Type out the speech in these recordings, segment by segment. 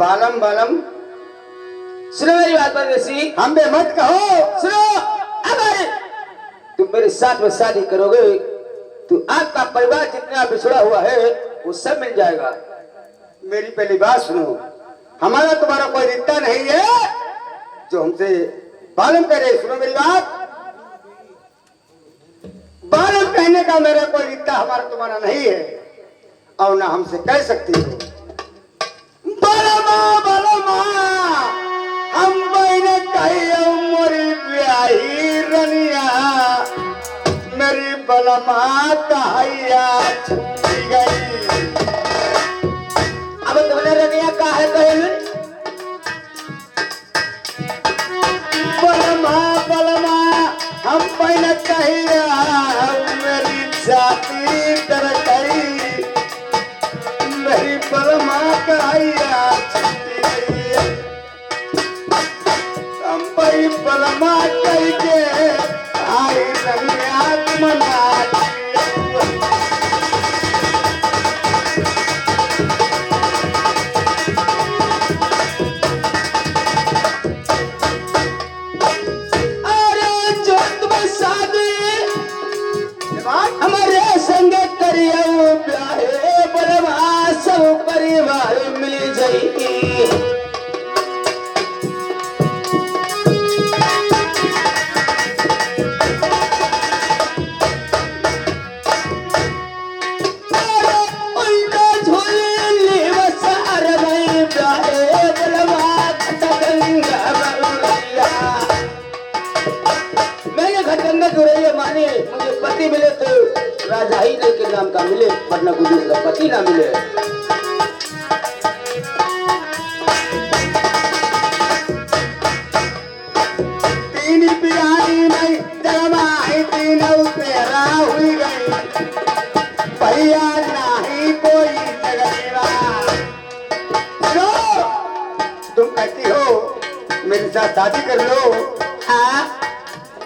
बालम बालम सुनो मेरी बात परदेसी, हम बे मत कहो। सुनो अगर तुम मेरे साथ में शादी करोगे तो आपका परिवार जितना बिछड़ा हुआ है वो सब मिल जाएगा। मेरी पहली बात सुनो, हमारा तुम्हारा कोई रिश्ता नहीं है जो हमसे बालम करे। सुनो मेरी बात, बालम कहने का मेरा कोई रिश्ता हमारा तुम्हारा नहीं है और ना हमसे कह सकती हो। बालमा बालमा हम बहने कही मोरी ब्याही रनिया, मेरी बलमा कहैया छूटी गई। अब तुमने रनिया का है कहल बलमा बलमा हम बहने कहिया मेरी जाति कर गई, मेरी बलमा कहैया छूटी गई। हम बही बलमा कह के आई रनिया मना हमारे संग करियो ब्याहे बलवा सब परिवार मिल जाएगी। उल्टा झोले ले बसार में ब्याहे बलवा खटगंगा बरुलिया। मैंने खटगंगा दुरैया माने मुझे पति मिले तो राजा ही नहीं के नाम का मिले, वरना कोई दूसरा पति ना मिले। तीन पिरानी नहीं जमाई तीनों तेरा हुई गई, भैया नहीं कोई लगेगा। तुम कहती हो मेरे साथ शादी कर लो, हाँ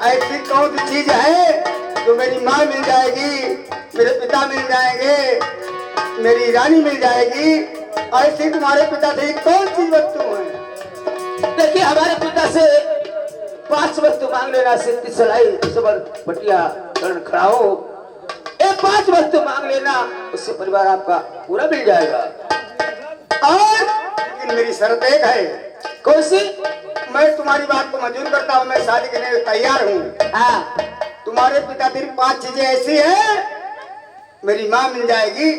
ऐसी कौन सी चीज है जो मेरी माँ मिल जाएगी, मेरे पिता मिल जाएंगे, मेरी रानी मिल जाएगी, ऐसी तुम्हारे पिता से कौन सी वस्तु है? देखिए हमारे पिता से 5 वस्तु मांग लेना, सिद्धि सलाई सबर पटिया कर्ण खड़ाओ, ये 5 वस्तु मांग लेना, उससे परिवार आपका पूरा मिल जाएगा। और लेकिन मेरी शर्त एक है। कौन सी? मैं तुम्हारी बात को मंजूर करता हूँ, मैं शादी करने को तैयार हूँ। हाँ तुम्हारे पिता तेरी 5 चीजें ऐसी है, मेरी माँ मिल जाएगी,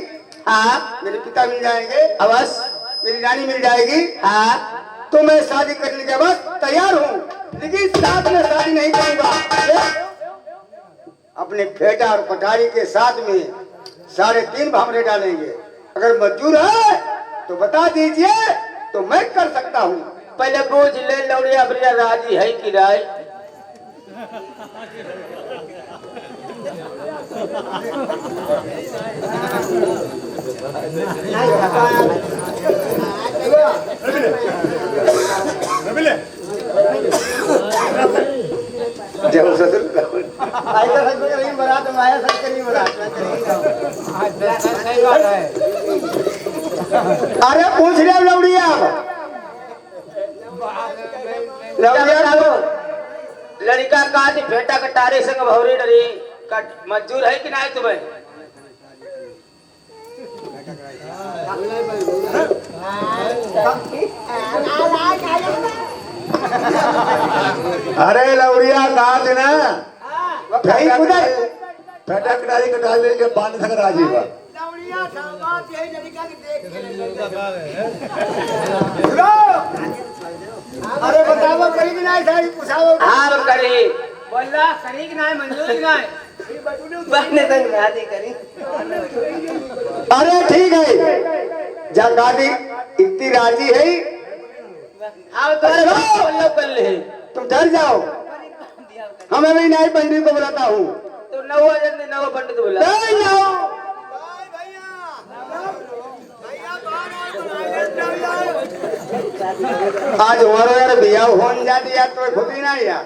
हाँ मेरे पिता मिल जाएंगे, अवश्य, मेरी रानी मिल जाएगी, हाँ तो मैं शादी करने के बाद तैयार हूँ। लेकिन साथ में शादी नहीं करूंगा, अपने बेटा और पटारी के साथ में 3.5 भामरे डालेंगे। अगर मंजूर है तो बता दीजिए, तो मैं कर सकता हूँ। पहले बूझ ले लौड़िया बरिया राजी है कि राय। जब ससुर ऐसा सच नहीं बरात में आया, सच नहीं बरात। अरे पूछ रहे लौड़िया, लड़का का बेटा कटारे संग भौरी डरी मंजूर है कि नहीं तुम्हें? अरे लौड़िया कहा थे ना, बेटा कटारी कटा लेंगे बांध सक राजी बा। अरे बताओ करी कि नहीं सारी पूछाओ। हाँ करी, बोला करी कि नहीं, मंजूर कि नहीं? बहने तक शादी करी। अरे ठीक है, जब दादी इतनी राजी है, अब तो कर ले, तुम डर जाओ, हमें भी नहीं पंडित को बुलाता हूँ। तो 9 जल्दी 9 पंडित बोला। नहीं जाओ, आज हमारा यार बिया होन जाती यार, तो खुद ही ना यार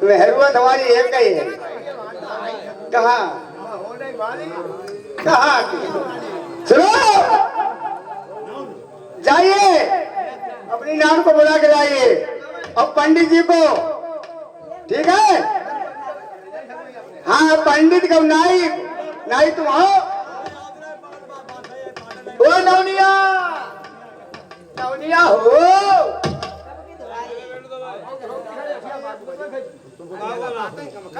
मेहरुआ तुम्हारी एक ही है। कहाँ कहाँ सुनो, नाम को बुला के लाइए और पंडित जी को, ठीक है? हाँ पंडित को, नाई नाई तुम हो? ओ नवनिया, नवनिया हो?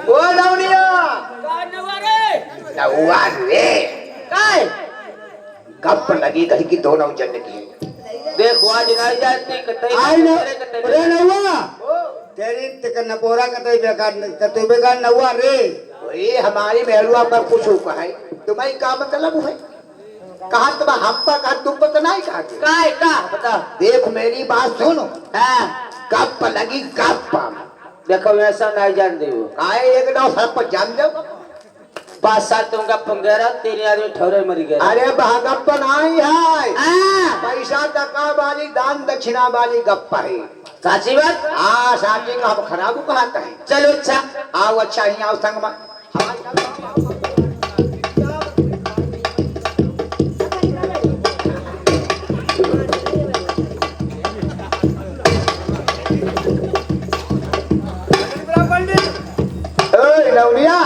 ओ नवनिया, नौवा रे काय गप लगी घर की दोनों जन की। देखो आज नहीं जानती कतई आई ना रे नौवा, तेरी तक नपोरा कतई बेकार कतई बेकार नौवा रे। ये हमारी मेहरुआ पर कुछ हुआ है, तुम्हारी का मतलब है? कहा तुम हम पर कहा तुम पर तो नहीं कहा काय का बता। देख मेरी बात सुनो, गप लगी गप। देखो ऐसा नहीं जान दे काहे एक दो सर पर जान दो 5 साल तुम गप पंगेरा तेरे आदमी ठौरे मरी गए। अरे गप नहीं है, पैसा टका वाली दान दक्षिणा वाली गप है। साची बात? हाँ साची का हम खराब कहा है। चलो अच्छा आओ, अच्छा ही आओ संग में। नवनिया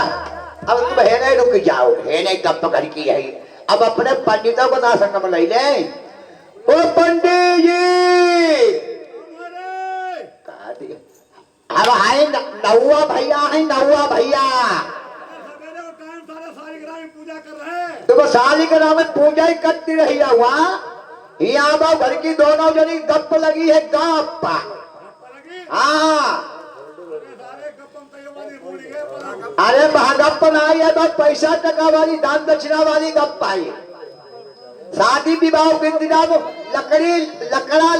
अब तुम है नहीं रुक जाओ, है नहीं गप घर की है। अब अपने पंडितों को ना संग में ले ले। ओ पंडित जी कहा दिया? अब है नौवा भैया, है नौवा भैया। तुम सालिग्राम में पूजा ही करती रही है वहाँ। यहाँ घर की दोनों जनी गप लगी है गप। हाँ अरे गप नहीं है तो पैसा टका वाली दान दक्षिणा वाली गप आई। शादी विवाह के इंतजाम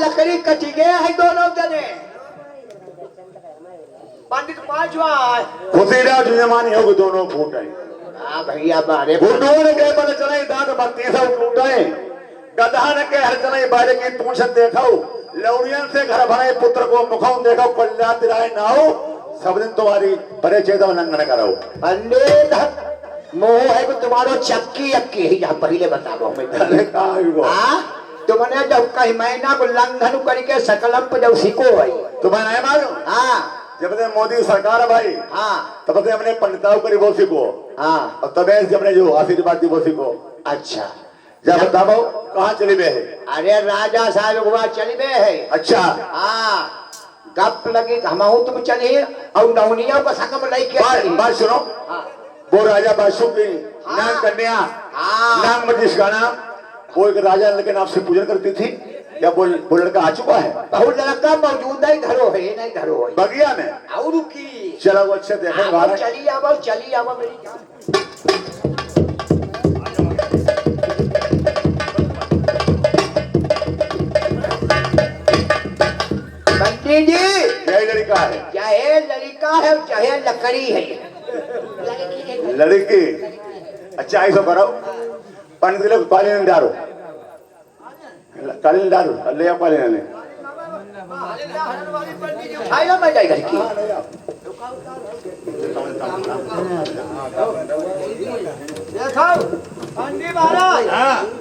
लकड़ी कटी गए है दोनों जने। पंडित पांचवा खुशी जमानी होगी दोनों फूटे। हाँ भैया बारे फूटों के बल चले दांत बत्ती सब टूटे। गधा न के हर चले बारे की पूछन देखो। लौड़ियन से घर भरे पुत्र को मुखों देखो। कल्याण तिराए नाओ सब दिन तुम्हारी परिचय उल्लंघन करो। पंडित मोह है कि तुम्हारो चक्की अक्की है। पहले बताओ तुमने जब कहीं महीना को उल्लंघन करके सकलम पे जब सीखो भाई तुम्हें नहीं मालूम? हाँ जब से मोदी सरकार भाई हाँ तब से हमने पंडिताओं करी वो सीखो। हाँ और तबे से हमने जो आशीर्वाद दी वो सीखो। अच्छा जब बताओ कहाँ चली गए है? अरे राजा साहब वहाँ चली गए है। अच्छा हाँ गप लगी हम तुम चलिए और नवनिया को सकम लेके बात सुनो। हाँ वो राजा बादशाह की नाम कन्या नाम मजिश का नाम वो एक राजा के नाम से पूजन करती थी। या वो लड़का आ चुका है? बहुत लड़का मौजूद है, धरो है नहीं धरो है बगिया में और की। चलो वो अच्छे देखेंगे। चलिए आओ मेरी जान। पंडित जी यही लड़का है? चाहे लड़का है चाहे लकड़ी है। लड़की अच्छा ऐसा करो पंडित लोग कालीन डालो कालीन डालो ले आओ कालीन। आया मैं जाएगा की देखो पंडित महाराज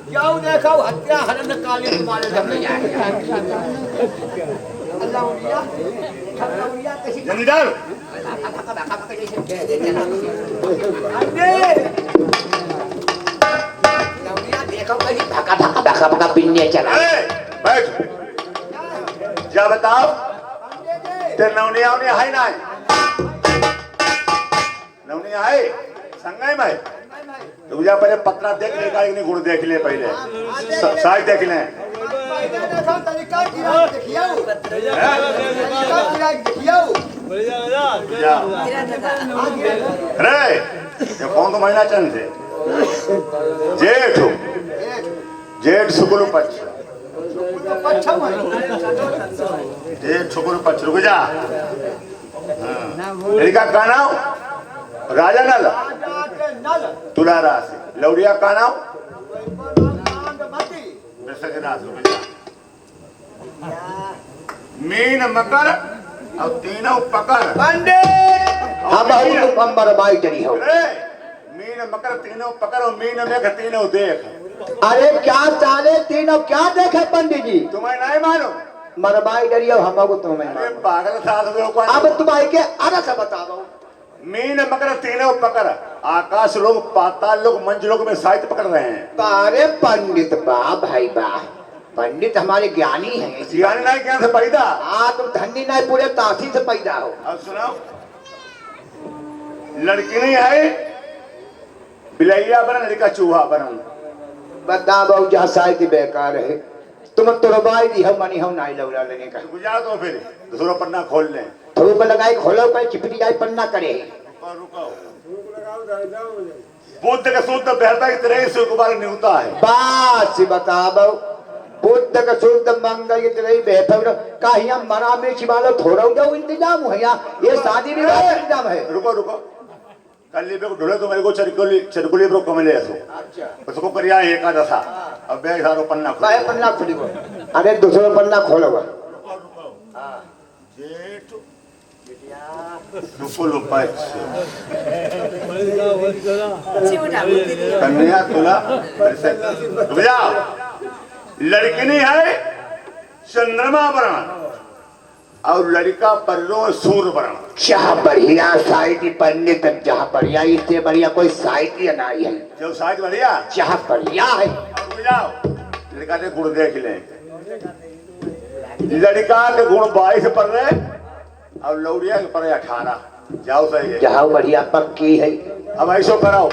क्यों देखो हत्या हरण कालीन तुम्हारे घर में जाएगा। जल्दी डाल। देखो कहीं धक्का धक्का धक्का धक्का पिन्ने चला। बैठ जा बताओ तेरे नवनिया है ना? नवनिया है संगय में? तो मुझे पहले पत्रा देख ले का नहीं गुड़ देख ले पहले साइड देख ले। अरे ये कौन तो महीना चंद थे? जेठ जेठ शुक्ल पक्ष जेठ शुक्ल पक्ष। रुक जा। लड़का का नाम राजा नल तुला राशि। लौड़िया का नाम मीन मकर और तीनों पकड़। पंडित हम अंबर बाई चली हो। मीन मकर तीनों पकड़ और मीन में तीनों देख। अरे क्या चाले तीनों क्या देखे पंडित जी? तुम्हें नहीं मानो मरमाई डरियो हमको तुम्हें अरे पागल साथ में को अब तुम्हारे के आधा सा बताओ मीन मकर तीनों पकड़ आकाश लोग पाताल लोग मंच लोग में साहित्य पकड़ रहे हैं। अरे पंडित बा भाई बा पंडित हमारे ज्ञानी हैं ज्ञानी नहीं ज्ञान से पैदा। हाँ तुम धनी नहीं पूरे तासी से पैदा हो। अब सुनाओ लड़की नहीं है बिलैया बना लड़का चूहा बना बता बहु जहाँ साहित्य बेकार है तुम तुरबाई दी हम मनी हम नहीं लौड़ा लेने का गुजार तो फिर दूसरा पन्ना खोल लें। थोड़ी पर लगाई खोलो पर चिपटी जाए पन्ना करे रुको बुद्ध का शुद्ध बहता की तरह से गुब्बारा निकलता है। बात से बता बहु बुद्ध का शुद्ध मंगल की तरह बेहतर कहीं मरा में चिबालो थोड़ा जाओ इंतजाम हो यहाँ ये शादी विवाह का इंतजाम है। रुको रुको कल को ढूंढे तो मेरे को चरकुली को कमले उसको करिया एकादशा अब बे सारो पन्ना काहे पन्ना खुली वो अरे दूसरा पन्ना खोलो जेठ रुको लुपा कन्या तुला रुक जाओ लड़की नहीं है चंद्रमा वर्ण और लड़का पर्रो सूर्य वर्ण। क्या बढ़िया साहित्य पंडित जहाँ बढ़िया इससे बढ़िया कोई साहित्य नहीं है जो साहित्य बढ़िया जहाँ बढ़िया है रुक जाओ लड़का के गुण देख ले लड़का के गुण 22 पर रहे और लौड़िया के पर 18 जाओ सही है जहाँ बढ़िया पक्की है। अब ऐसो कराओ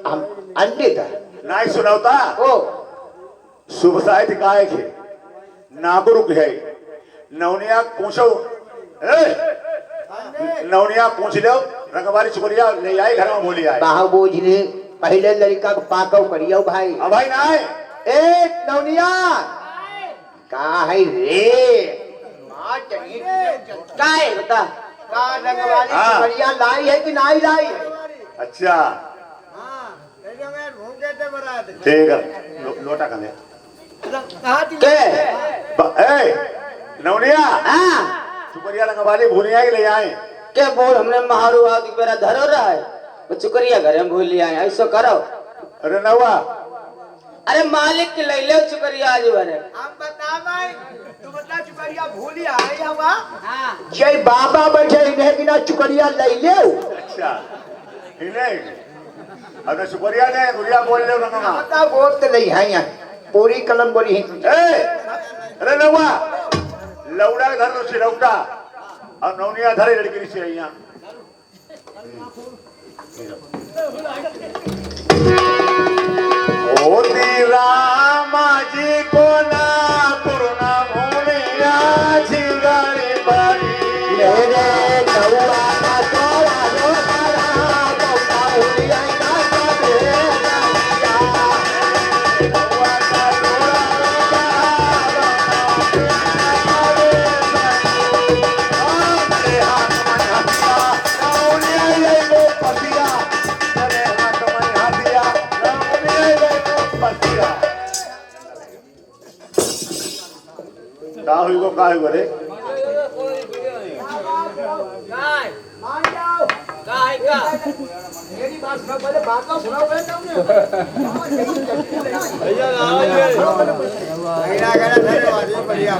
हम पंडित नहीं सुनावता ओ शुभ साहित्य काय के नागुरुक है नवनिया पूछो नवनिया पूछ लो रंगवारी चुकरिया ले आई घर में बोली आए बाहु बोझने पहले लड़का को पाकव करियो भाई अब भाई ना आए ए नवनिया का है रे का है बता का रंगवाली चुकरिया लाई है कि नहीं लाई है। अच्छा ठीक है लोटा कर ले नवनिया चुकरिया रंगवाली भूलिया के ले आए क्या बोल हमने महारू आदि मेरा धरो रहा है वो चुकरिया घर में भूल लिया है ऐसा करो। अरे नवा अरे मालिक के ले ले चुकरिया आज भरे हम बता भाई तू बता चुकरिया भूली आई हवा। हां जय बाबा बैठे इन्हें बिना चुकरिया ले ले। अच्छा हिले अब चुकरिया ने गुड़िया बोल ले रंगमा बता बोल तो नहीं है यहाँ पूरी कलम बोली है। अरे नवा लौड़ा घर तो सिरौटा और नवनिया धरे लड़की से यहाँ होती रामा जी को ना पुरना भूलिया झिंगारी बारी मेरे नौआ का तोड़ा रोतारा बौता भूलिया का सबे का हुआ रे काय मान जाओ काय का मेरी बात सुनो पहले बात तो सुनाओ पहले तुमने भैया धन्यवाद बढ़िया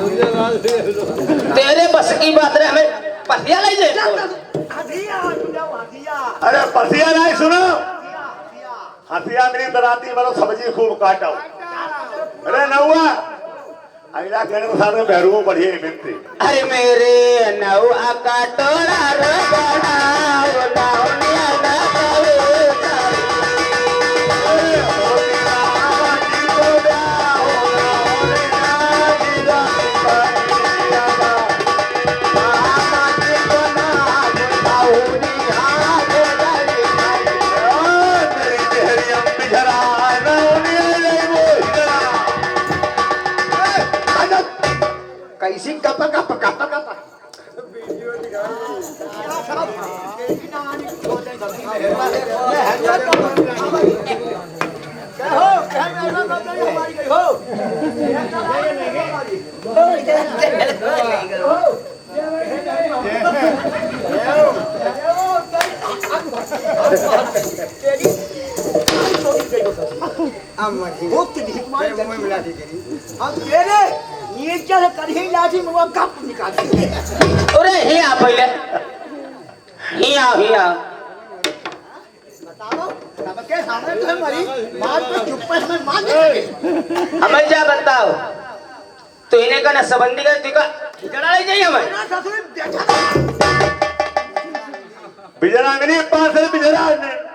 तेरे बस की बात रे हमें पसिया ले जे अरे पसिया नहीं सुनो हसिया मेरी दराती वालों सब्जी खूब काटो अरे नौआ अगला कहने को साथ में बहरू बढ़िया मिलती। अरे मेरे नौआ का टोला रो बड़ा वो नौनिया ना कैसी कपा कपा कपा कपा मेरे मुंह में मिला दी तेरी। हम तेरे नीचे से कढ़ी लाठी में वो कप निकाल दे। अरे ही आ पहले ही आ बताओ सबके सामने तो मरी बात पे चुप पे हमें मार दे। हमें क्या बताओ तो इन्हें का ना संबंधी का टिका ठिकाना नहीं चाहिए हमें ना ससुर देखा बिजरा मिली पास से बिजरा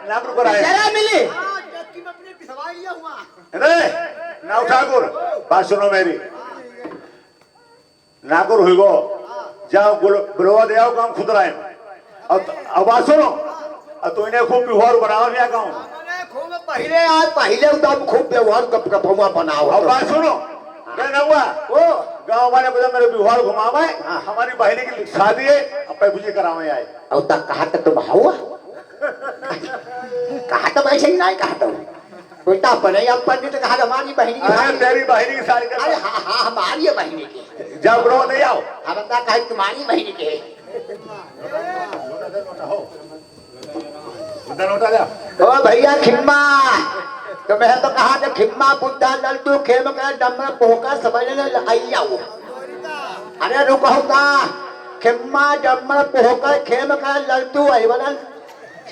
नाम रुक रहा है जरा मिली हां जबकि मैं अपने सवाल लिया हुआ अरे नाव ठाकुर बात सुनो मेरी नाकुर हुई गो जाओ बुलवा दे आओ काम खुद रहे अब बात सुनो अब तो इन्हें खूब व्यवहार बनाओ क्या कहूँ मैंने खूब पहले एकदम खूब व्यवहार कप हुआ बनाओ। अब बात सुनो मैं ना हुआ वो गाँव वाले को जब मेरे व्यवहार घुमावे हमारी बहनी की शादी है अब पैबुजी करावे आए और तक कहा तो तुम हुआ कहा तो वैसे ही नहीं कहा तो उल्टा पड़े अब पंडित कहा हमारी बहनी की अरे शादी। तेरी बहनी की शादी अरे कर हाँ हाँ हमारी है बहनी की। जाओ बुलवा दे आओ हम बता कहे तुम्हारी बहनी के नोटा ले ओ भैया खिम्मा तो मैं तो कहा था खिम्मा बुद्धा लल्टू खेम का डमर पोका समझने आई आओ। अरे रुको का खिम्मा डमर पोका खेम का लल्टू आई वाला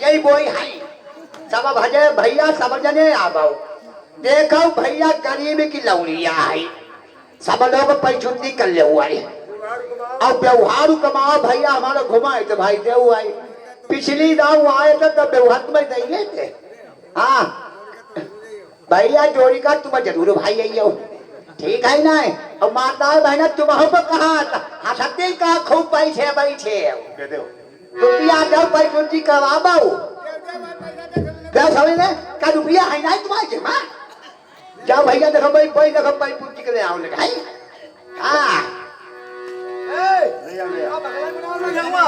यही बोई है सब भजे भैया समझने आबाओ। देखो भैया गरीब की लौड़िया है सब लोग पैचुंदी कर ले हुआ है अब व्यवहार कमाओ भैया हमारा घुमाए तो भाई दे हुआ है पिछली दाव आए थे तब व्यवहार में नहीं थे। हाँ भैया जोड़ी का तुम जरूर भाई आई हो ठीक है ना और माता बहना तुम पर कहा हंसते का खूब पैसे बैठे दे दो रुपया दो पैचुंदी करवा क्या समझ का रुपया है ना तुम्हारे माँ जाओ भैया देखो भाई कोई देखो भाई पूंजी के ले आओ लगा है। हाँ नहीं आ गया अब अगला बनाओ ना जाऊंगा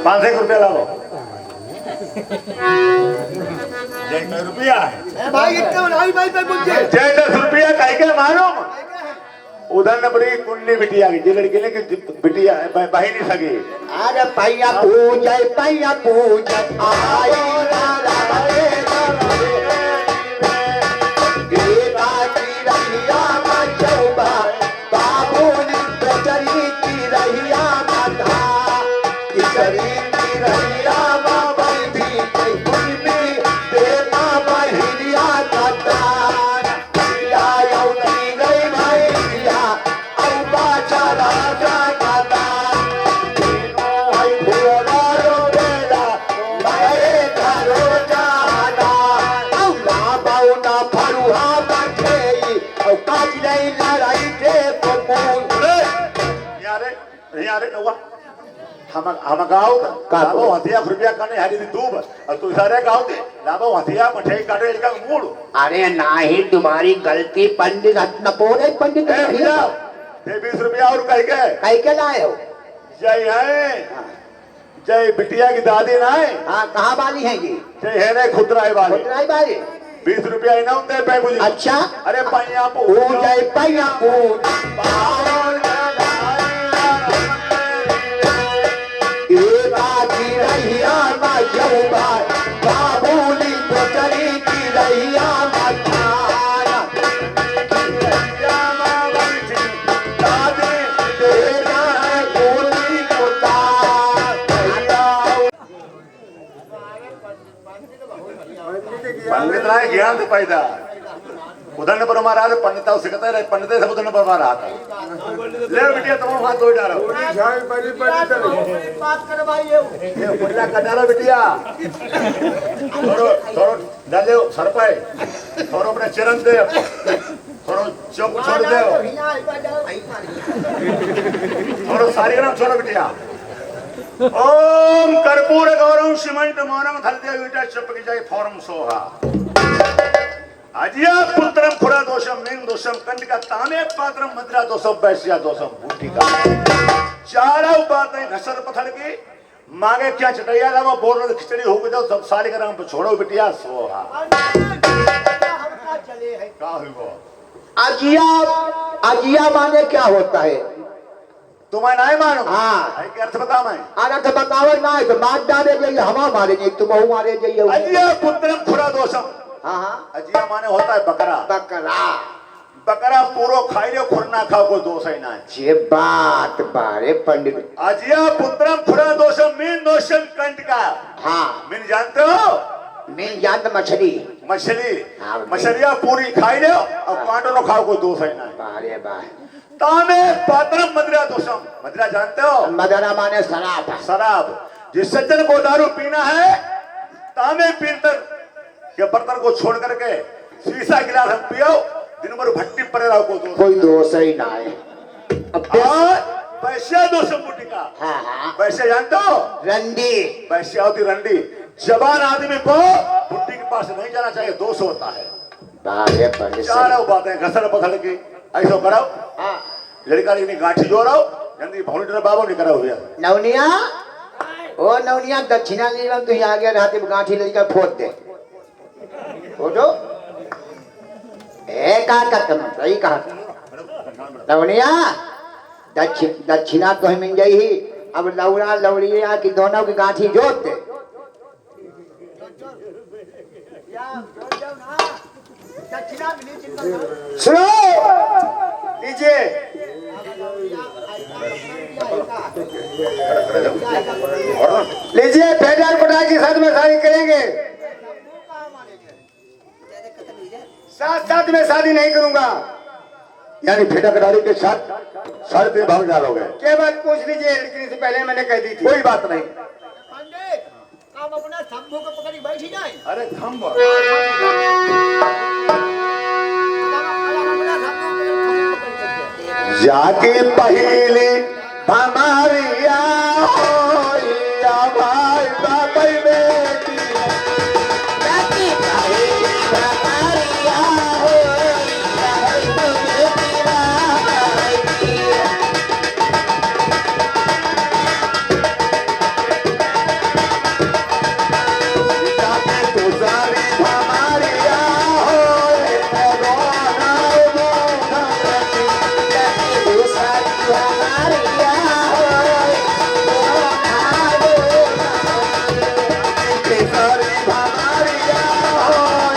₹500 ला लो जय रुपया है भाई इतना बनाई भाई पे मुझे जय 10 रुपया कह के मारो उधर न बड़ी कुंडली बिटिया की जिगड़ के की बिटिया बहनी सगी अरे पैया पूज आई लाला रे गीता की रहिया मचौबा बाबूनी प्रचरी की रहिया मधा किसरी की रहिया बाबई भी कोई भी देता बहिरिया कतार या यौनी गई भैया औ बाचा राजा कतार हम गाव लाभो हथिया रुपया काने हारी दूब और तू सारे गाव दे लाभो हथिया मठे काटे का मूड अरे नहीं तुम्हारी गलती पंडित न पोरे पंडित ए भैया ते 20 रुपया और कह के लाए हो। जय है जय बिटिया की दादी ना है हाँ कहाँ वाली है ये जय है ने खुदराई वाले खुदराई वाली 20 रुपया इनाम दे पे मुझे अच्छा अरे पैया पूजा पैया पूज की रहिया मजौबा बाबूली प्रचरी की रहिया मथाना पंडित राय ज्ञान से पैदा उधर पर हमारा पंडित सिखते रहे पंडित सब उधर पर हमारा ले बिटिया तुम हाथ धो डालो बात करवाइए ये पल्ला कटाला बिटिया थोड़ो थोड़ो डाले सर पे थोड़ो अपने चरण दे थोड़ो चौक छोड़ दे थोड़ो सारी ग्राम छोड़ो बिटिया ओम कर्पूर गौरव सीमेंट मौनम धलते विटा चपकी जाए फॉर्म सोहा अजिया पुत्रम खुरा दोषम निंग दोषम कंडिका तामे पात्रम मद्रा दोषम वैश्या दोषम भूटिका चारों बातें घसर पत्थर की मांगे क्या चटैया लगा बोल रहे खिचड़ी हो गई सब साली का नाम छोड़ो बिटिया सोहा चले है का हुआ अजिया अजिया माने क्या होता है तुम्हें नहीं मालूम? हाँ। भाई के अर्थ बता मैं। आना तो बतावे ना तो मार डाले जाइए, हवा मारे जाइए, तुम बहु मारे जाइए। अजिया पुत्रम खुरा दोषम। हाँ हाँ। अजिया माने होता है बकरा। बकरा। बकरा पूरो खाई लो, खुरना खाओ, कोई दोष ही ना है। ये बात बारे पंडित। अजिया पुत्रम खुरा दोषम मीन दोषम कंट का। हाँ मीन जानते हो? मैं जानता मछली। मछली। हाँ, मछलियां पूरी खाई लो और कांटो नो खाओ, कोई दोष ही ना है। बारे बार। तामे पात्रम मदिरा दोषम। मदिरा जानते हो? मदरा माने शराब। शराब। जिस सज्जन को दारू पीना है, तामे पीतल के बर्तन को छोड़ करके शीशा गिलास हम पियो, दिन भर भट्टी पर रहो, कोई दोष ही ना है। वैश्या दोषम मुटिका। हाँ हाँ। वैश्या जानते हो? रंडी। वैश्या होती रंडी। जवान आदमी को बुढ़ी के पास नहीं जाना चाहिए, दोष होता है। बारे पंडित। चारों बातें घसड़ पसड़ की ऐसा कराओ। हाँ। लड़का ने गांठी जोड़ाओ, जल्दी भौंडी बाबू नहीं करा हुआ। नवनिया, ओ नवनिया दक्षिणा लीला तू यहाँ गया रात में गांठी लेकर फोड़ दे। फोटो? कहा तुम सही कहा। नवनिया दक्षिणा तो ही मिल गई ही, अब लौड़ा लौड़िया की दोनों की गांठी जोड़ दे। सुनो, लीजिए। लीजिए, फेडर पटाई के साथ में शादी करेंगे। साथ साथ में शादी नहीं करूंगा। यानी फेटा कटारी के साथ 3.5 भाग डालोगे? केवल पूछ लीजिए, लेकिन इससे पहले मैंने कह दी थी। कोई बात नहीं। पंडित आप अपना शंभू को पकड़ी बैठी जाए। अरे थम जाके पहले हमारिया होइया भाई बाबई बेटी। जाके पहले हमारिया होइया बेटी। जाके तो सारी हमारिया होइया रोना रोना बेटी। जाके तो सारी हमारिया के सारी हमारिया होइया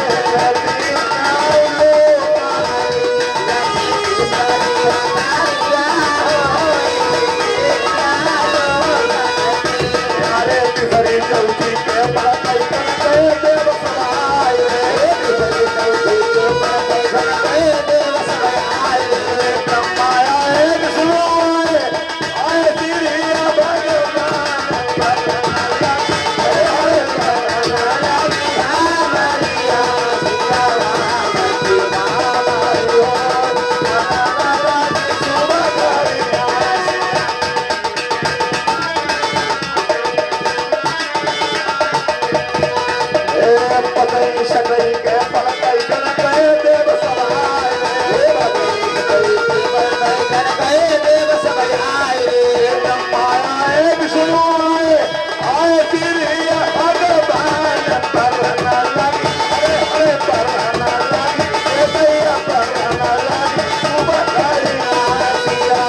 अरे तिसरी चौथी के पलटई करते देव सवाय रे। तिसरी चौथी के पलटई करते देव सवाय रे। ब्रह्माया है विष्णु आए तिरिया भगवान। पतई सकई के पलटई करते देव सवाय रे। पतई करते देव सवाय रे। ब्रह्माया है विष्णु आए तिरिया भगवान। परना लगी अरे परना लगी रे भैया परना लगी। सुबह करिया सिया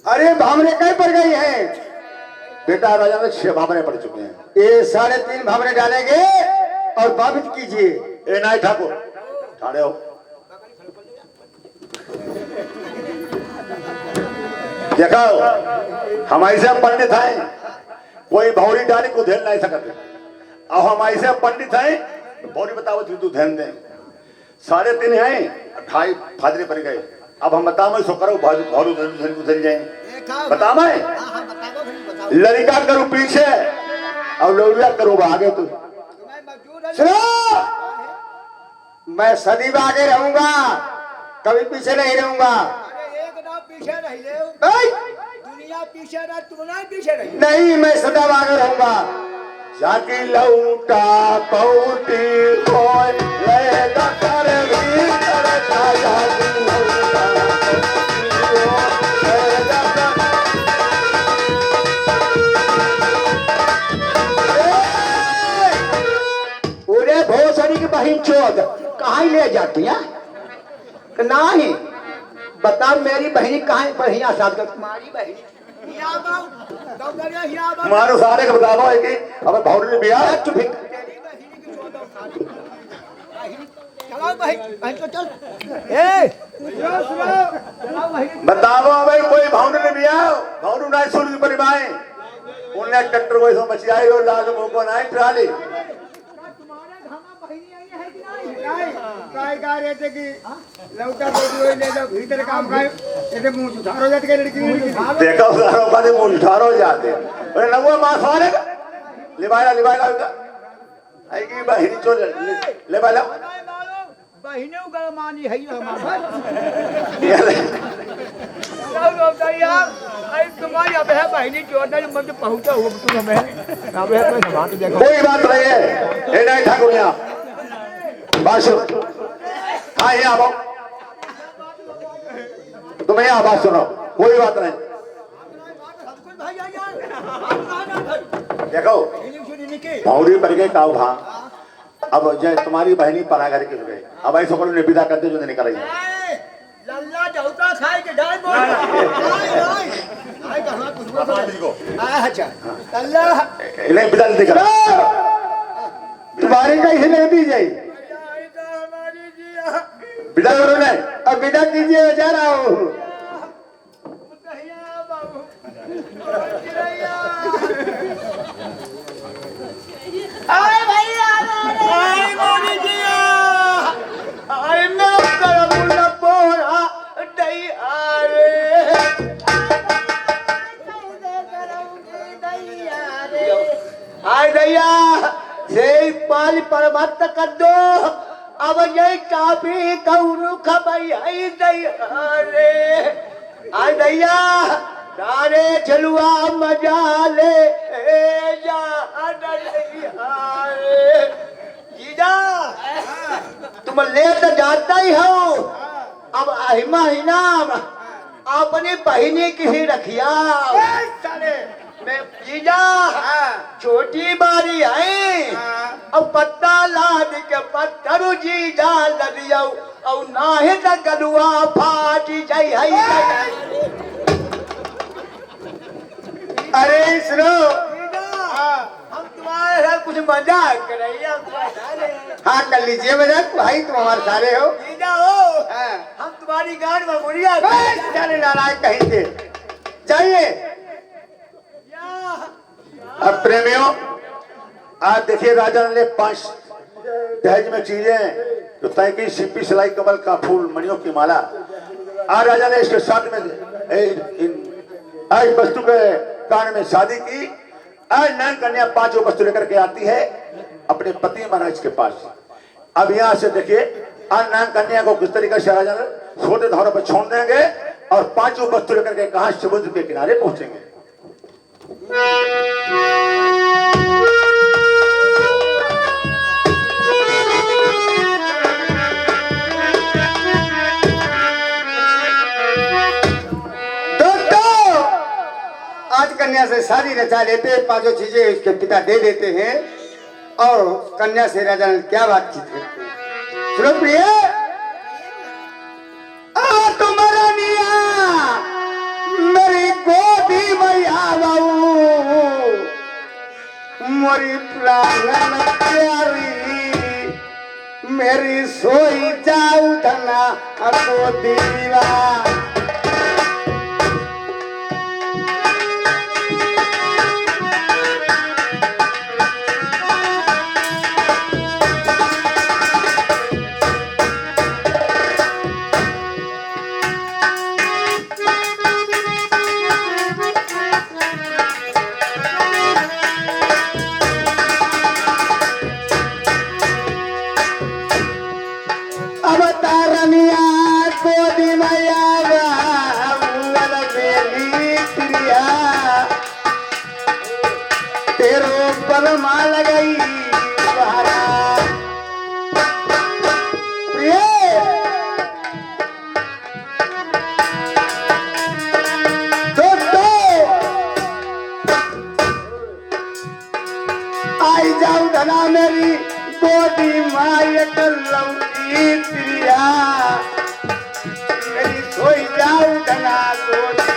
अरे भावने कहीं पर गई है? बेटा राजा में 6 भावने पड़ चुके हैं। ये 3.5 भावने डालेंगे और बाबित कीजिए। ए नाई ठाकुर ठाड़े हो। देखो हम ऐसे पंडित हैं, कोई भौरी डाली को ध्यान नहीं सकते। अब हम ऐसे पंडित हैं, भौरी बताओ तू ध्यान दे। 3.5 हैं, 2.5 फादरे पड़ गए। अब हम बताओ सो करो भौरू धन जाए। बता मैं लड़का करूँ पीछे और लौड़िया करूँ आगे। तू सुनो, मैं सदैव आगे रहूंगा, कभी पीछे नहीं रहूंगा। अरे एक ना पीछे रही ले। नहीं, दुनिया पीछे रह, तुम ना पीछे रही। नहीं, मैं सदैव आगे रहूंगा। जाकी लौटा पौटी कोय लेगा कर भीतर का। जाकी लौटा लेगा कर। भैया नहीं बता मेरी बहनी कहाँ है बढ़िया साथ कर तुम्हारी बहनी हिया बाऊ दौड़िया हिया बाऊ मारो सारे को बताओ है कि अब भावरी ने बिया चुप ही तेरी बहिनी की 14 साल चलाओ भाई तो चल ए सुनो चलाओ भाई बताओ भाई कोई भावरी ने बिया भावरी ना सुन की परिमाएं उन्हें ट्रैक्टर को इसमें बचियाई और लाल मुको ना ट्राली तुम्हारे घामा बहिनी आई है कि नहीं काय का रे थे कि लौटा बेटी ले जाओ भीतर काम खाए ऐसे मुंह सुधारो जात के लड़की देखो सारों का मुंह उठारो जाते अरे नगुआ मां सारे लिबाला आई की बहिनी चो ले बाला बहिने उगल मानी है हमारा ये आई तुम्हारी अब है बहिनी जोड़ना जो मुझे पहुंचा हुआ तुम हमें अब है तो समाज देखो कोई बात नहीं है ए नहीं ठाकुर यहाँ बात सुनो हाँ यहाँ आओ तुम्हें यहाँ बात सुनो कोई बात नहीं देखो भावरी पर गए काव भा अब जय तुम्हारी बहनी परा घर के गए अब ऐसा करो निविदा करते जो निकल रही है लल्ला जौता खाए के डाल बोल आई कहां कुछ अच्छा लल्ला इन्हें विदा नहीं करा तुम्हारी कैसे नहीं दी जाए आई तो हमारी जी विदा करो नहीं अब विदा कीजिए जा रहा हूँ कहिया बाबू चिरैया अरे भैया आई मोरी जी आई मेरा करम न पोरा दई आरे आई दैया से पाल परमत कर दो अब ये चाबी कौरू खबई आई दैया रे आई दैया तारे चलुआ मजा ले जा जीजा तुम ले तो जाता ही हो अब अहिमा ही नाम अपनी बहिनी किसी रखिया मैं जीजा छोटी बारी आई अब पत्ता लाद के पत्थर जीजा लदिया और ना ही तो गलुआ फाटी जाई है अरे सुनो हम तुम्हारे साथ कुछ मजाक कर रही है हाँ कर लीजिए मजाक भाई तुम हमारे सारे हो जीजा हो हम तुम्हारी गाड़ में मुड़िया चले नारायण कहीं से जाइए अब प्रेमियों आज देखिए राजा ने 5 दहेज में चीजें तो तय की सिंपी सिलाई कमल का फूल मणियों की माला आज राजा ने इसके साथ में आज वस्तु के कान में शादी की आज नैन कन्या 5 वस्तु लेकर के आती है अपने पति महाराज के पास। अब यहाँ से देखिए आज नैन कन्या को किस तरीके से राजा ने छोटे धारों पर छोड़ देंगे और 5 वस्तु लेकर के कहा समुद्र के किनारे पहुंचेंगे। आज कन्या से शादी रचा लेते हैं, 5 चीजें उसके पिता दे देते हैं और कन्या से राजा ने क्या बातचीत करते हैं। सुनो प्रिय तुम्हारा निया मेरी गोदी में आवाऊ मोरी प्राण प्यारी मेरी सोई जाऊ धना गोदी मेरी गोदी माय कर लौटी प्रिया मेरी सोई जाऊ धना सोची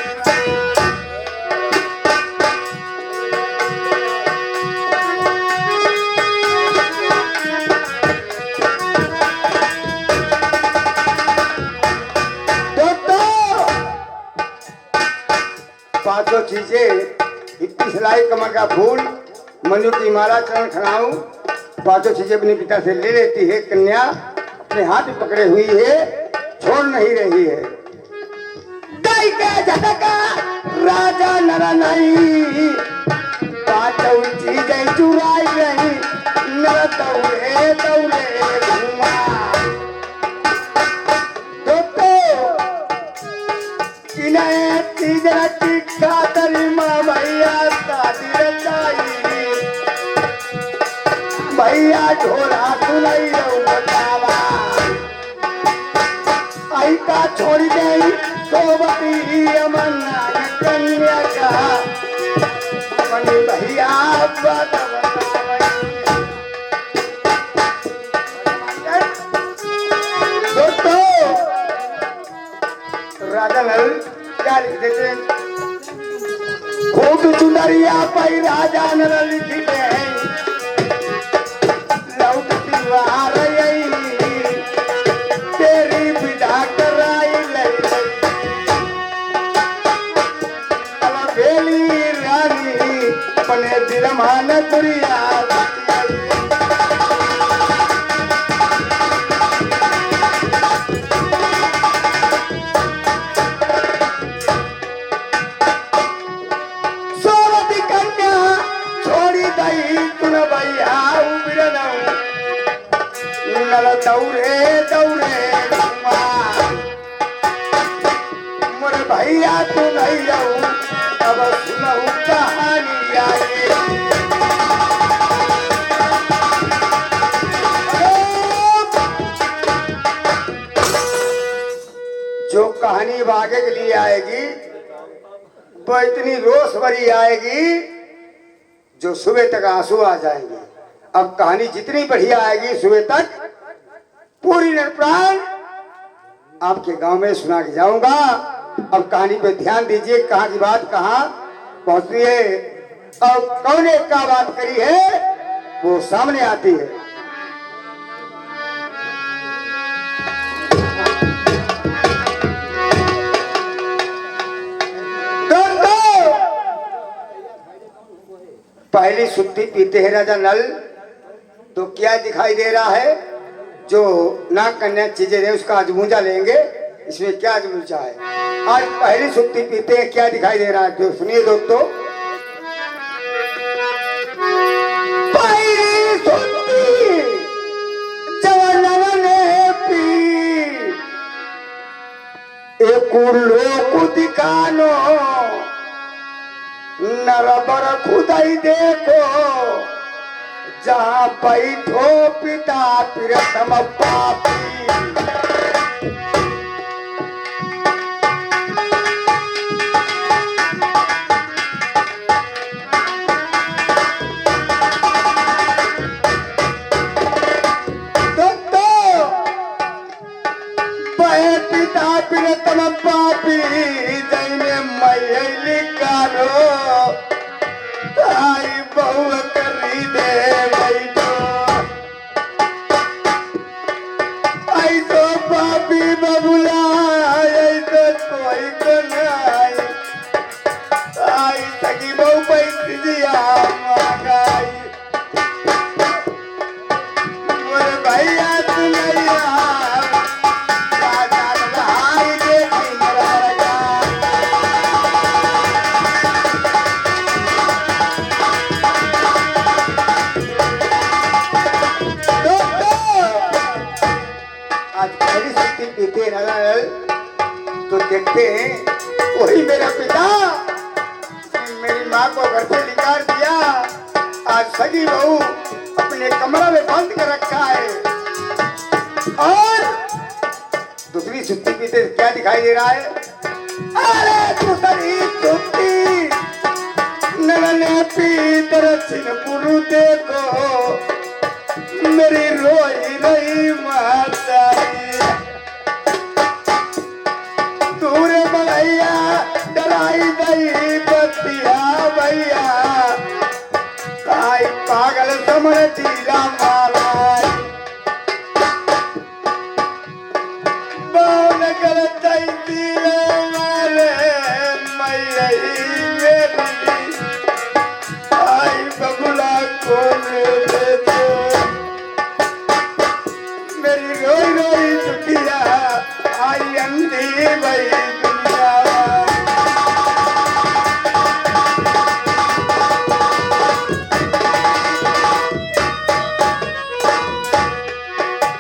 पांचों चीजें इतनी सिलाई कमर का फूल मनु की माला चरण खड़ाऊं पांचों चीजें अपने पिता से ले लेती है कन्या अपने हाथ में पकड़े हुई है छोड़ नहीं रही है गाय का झटका राजा नर नहीं पांचों चीजें चुराई रही नर दौड़े दौड़े घुमा भैया ढोला सुनाई बतावा आई का छोड़ गई सोबती अमना कन्या का अपनी भैया दोस्तों राजा नल क्या लिख देते खूब चुनरिया पाई राजा नल लिखते हैं तेरी विदा कराई बेली रानी अपने दिल मान दुरिया सोवती कन्या छोड़ी दई तुन भैया नल दौड़े दौड़े मोरे भैया तू नहीं जाऊ अब सुनऊ कहानी आई जो कहानी आगे के लिए आएगी वो इतनी रोष भरी आएगी जो सुबह तक आंसू आ जाएंगे अब कहानी जितनी बढ़िया आएगी सुबह तक पूरी निर्प्राण आपके गांव में सुना के जाऊंगा अब कहानी पे ध्यान दीजिए कहाँ की बात कहाँ पहुंचती है और कौन ने क्या बात करी है वो सामने आती है पहली सुत्ती पीते हैं राजा नल तो क्या दिखाई दे रहा है जो नाग कन्या चीजें दे उसका अजमूजा लेंगे इसमें क्या अजमूजा है आज पहली सुत्ती पीते हैं क्या दिखाई दे रहा है जो सुनिए दोस्तों पहली सुत्ती जवान ने पी एक लोग दिखानो नरबर खुदाई देखो जहाँ बैठो पिता प्रियतम पापी पिता प्रियतम पापी जैने मैली कारो आई बहु करी दे बैठो ऐसो पापी बबुला ऐसो कोई को नहीं आई सगी बहु पैसी दिया मंगाई मोरे भैया तू नहीं तो देखते हैं वही मेरा पिता मेरी माँ को घर से निकाल दिया आज सगी बहू अपने कमरा में बंद कर रखा है और दूसरी सुत्ती पीते क्या दिखाई दे रहा है अरे दूसरी सुत्ती नलने पी तरह पुरु देखो मेरी रोई रोई मातारी दूर भैया डराई गई बतिया भैया आई पागल समझ जीला मारा बौन कर दिले मारे मैया मेरी आई बबुला कौन दे दो मेरी रोई रोई दुखिया आई अंधी भई दुनिया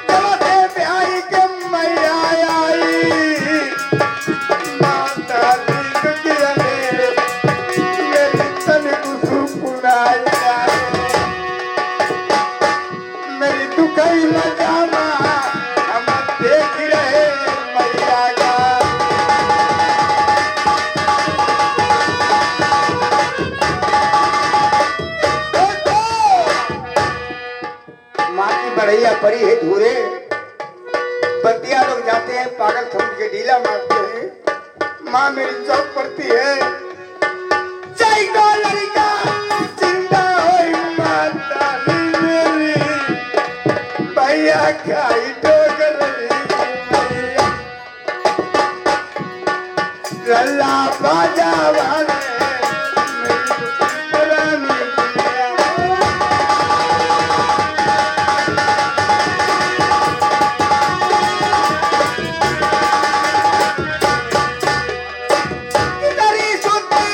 जब से ब्याही के मैया आई माता दी दुखिया ने मेरी तन को सुनाया मेरी दुखई मजामा हम देख रहे मैया का माँ की बढ़ैया पड़ी है धूरे बतिया लोग जाते हैं पागल समझ के ढीला मारते हैं माँ मेरी चौक पड़ती है जय गो लड़का जिंदा होई माता मेरी भैया खाई डोगर मैया रल्ला बाजा वाले मेरी पुरानी दुनिया किधरी सुती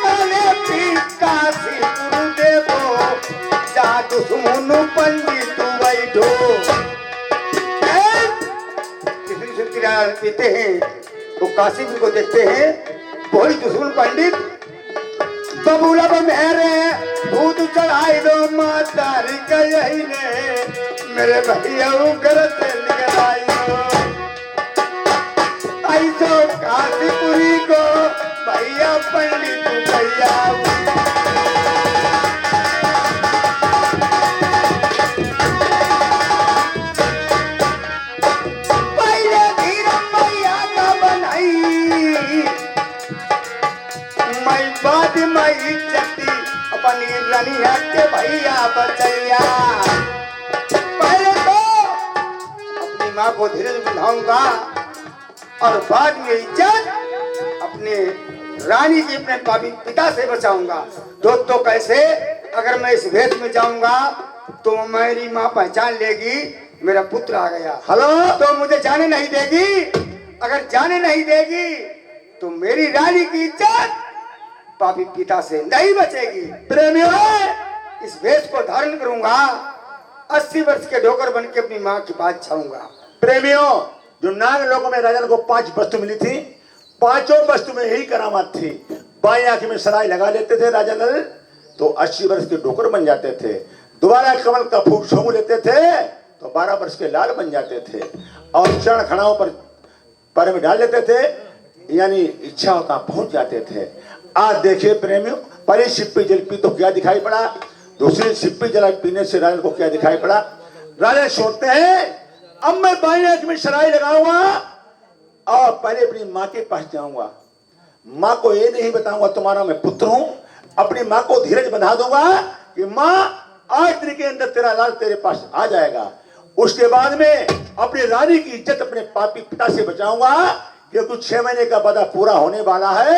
मैंने पीका सी गुरुदेवो जा दुश्मनु पंडित बैठो कितनी सुतिया पीते हैं वो काशी को देखते हैं वही दुश्मन पंडित बबूला मेरे भूत चढ़ाई दो मातारी का यही ने मेरे भैया घर से निकल आई हो ऐसो काशीपुरी को भैया पंडित भैया पहले धीरम भैया का बनाई मैं बाद में इज्जती अपनी रनिया के भैया बचैया पहले तो अपनी माँ को धीरज बंधाऊंगा और बाद में इज्जत अपने रानी की अपने पापी पिता से बचाऊंगा तो कैसे अगर मैं इस भेष में जाऊंगा तो मेरी माँ पहचान लेगी मेरा पुत्र आ गया हेलो तो मुझे जाने नहीं देगी अगर जाने नहीं देगी तो मेरी रानी की इज्जत पापी पिता से नहीं बचेगी प्रेमियों इस भेष को धारण करूंगा 80 वर्ष के ढोकर बन के अपनी माँ के पास छाऊंगा प्रेमियों जो नाग लोगों में राजा को 5 वस्तु मिली थी पांचों वस्तु में यही करामात थी बाई आंख में सराय लगा लेते थे राजा नल तो 80 वर्ष के डोकर बन जाते थे दोबारा कमल का फूल छोंग लेते थे तो 12 वर्ष के लाल बन जाते थे और चरण खड़ाओं पर पैर में डाल लेते थे यानी इच्छा होता पहुंच जाते थे आज देखिए प्रेमियों पहली सिप्पी जल पी तो क्या दिखाई पड़ा दूसरी सिप्पी जल पीने से राजा को क्या दिखाई पड़ा राजा सोचते हैं अब मैं बाई आंख में सराय लगाऊंगा और पहले अपनी माँ के पास जाऊंगा माँ को ये नहीं बताऊंगा तुम्हारा मैं पुत्र हूं अपनी माँ को धीरज बंधा दूंगा कि माँ आज दिन के अंदर तेरा लाल तेरे पास आ जाएगा उसके बाद में अपनी रानी की इज्जत अपने पापी पिता से बचाऊंगा क्योंकि 6 महीने का वादा पूरा होने वाला है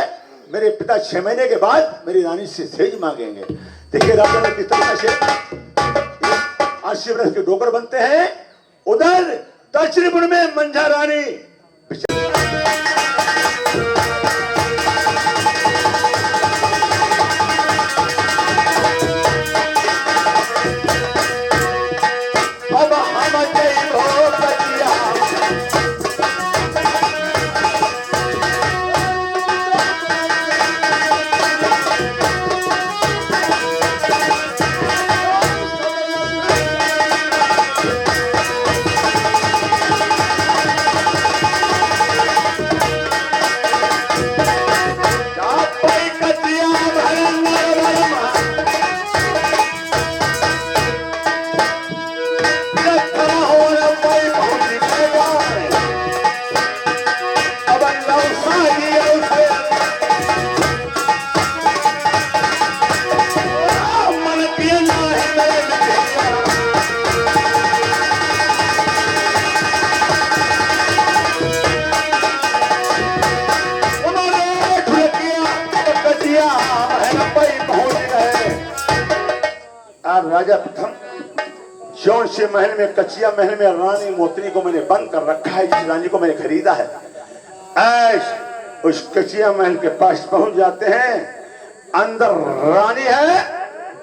मेरे पिता 6 महीने के बाद मेरी रानी से सेज मांगेंगे देखिए राजा ने किस तरह से 80 वर्ष के डोकर बनते हैं उधर दक्षिण में मंझा रानी अब हम जय हो बचिया महाराज राजा प्रथम जौन से महल में कचिया महल में रानी मोतरी को मैंने बंद कर रखा है, जिस रानी को मैंने खरीदा है, ऐश उस कचिया महल के पास पहुंच जाते हैं। अंदर रानी है,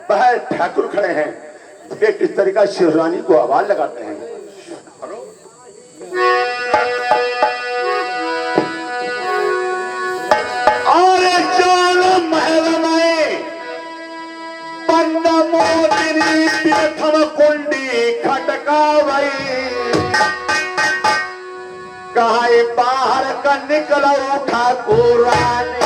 बाहर ठाकुर खड़े हैं। फिर किस तरीका से रानी को आवाज लगाते हैं। और चलो महल में बंद मोतिनी प्रथम कुंडी खटकावई, कहा बाहर का निकला ठाकुर रानी।